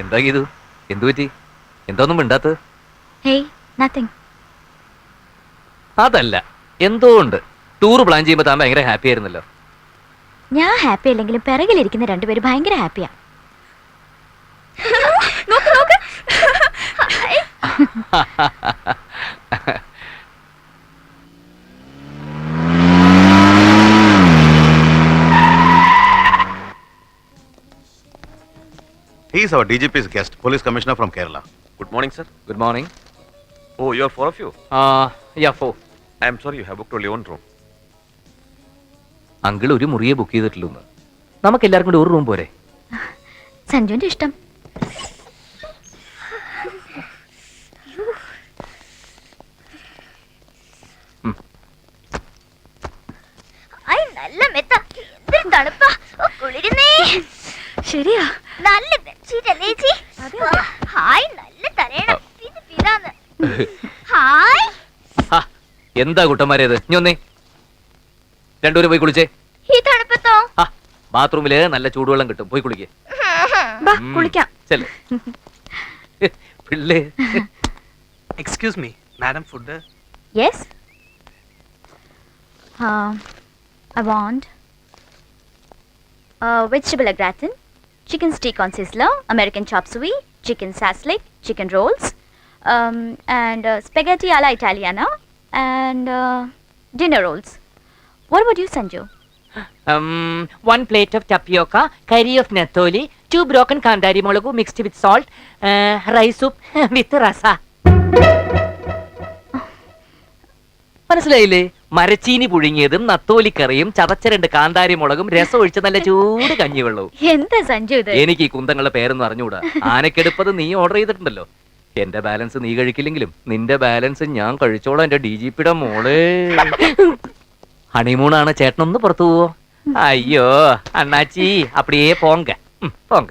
എന്താ ഗീതു? എന്തു പറ്റി? എന്തോന്നും മിണ്ടാത്തത്? Hey nothing. അതല്ല, എന്തോ ഉണ്ട്. ടൂർ പ്ലാൻ ചെയ്യുമ്പോൾ താൻ ഭയങ്കര ഹാപ്പി ആയിരുന്നല്ലോ. ഞാൻ ഹാപ്പി അല്ലെങ്കിലും പിറകിലിരിക്കുന്ന രണ്ടുപേര് ഭയങ്കര ഹാപ്പിയാ. നോക്ക് നോക്ക്. He is our DGP's guest, Police Commissioner from Kerala. Good morning, sir. Good morning. Oh, you are four of you. യാ ഫോ. I am sorry, you have booked only one room. Uncle ഒരു മുറിയെ book ചെയ്തിട്ടുള്ളൂ. നമുക്ക് എല്ലാവർക്കും കൂടി ഒരു room പോരെ? സഞ്ജുവിന്റെ ഇഷ്ടം. നല്ല മെത്ത, എന്തൊരു തണുപ്പാ. കുളിരുന്നേ. ശരിയാ, നല്ല ബെഡ്ഷീറ്റ് അല്ലേ ചേച്ചി? ഹായ്, നല്ല തരയണം. പിതാന്ന് ഹായ്. എന്താ കുട്ടന്മാരേത്? ഇനി ഒന്നേ രണ്ടുപേരും പോയി കുളിച്ചേ. ഈ തണുപ്പത്തോ? ബാത്റൂമില് നല്ല ചൂടുവെള്ളം കിട്ടും, പോയി കുളിക്കേ. കുളിക്കാം. ചെല്ലേ പിള്ളേ. Excuse me, madam, food? Yes. I want vegetable au gratin, chicken steak on sizzler, American chop suey, chicken saslik, chicken rolls, and spaghetti alla Italiana, and dinner rolls. What about you, Sanju? 1 plate of tapioca, curry of natholi, 2 broken kandari molagu mixed with salt, rice soup with rasa. മനസ്സിലായില്ലേ? മരച്ചീനി പുഴുങ്ങിയതും നത്തോലിക്കറിയും ചതച്ച 2 കാന്താരി മുളകും രസം ഒഴിച്ച നല്ല ചൂട് കഞ്ഞിവെള്ളവും. എന്താ സഞ്ജു ഇത്? എനിക്ക് ഈ കുന്തങ്ങളുടെ പേരൊന്നും അറിഞ്ഞുകൂടാ. ആനക്കെടുപ്പത് നീ ഓർഡർ ചെയ്തിട്ടുണ്ടല്ലോ. എന്റെ ബാലൻസ് നീ കഴിക്കില്ലെങ്കിലും നിന്റെ ബാലൻസ് ഞാൻ കഴിച്ചോളാം. എന്റെ DGPയുടെ മോളെ. ഹണിമൂണാണ്, ചേട്ടനൊന്ന് പുറത്തു പോവോ? അയ്യോ അണ്ണാച്ചി, അപ്പടിയേ പോങ്ക പോങ്ക.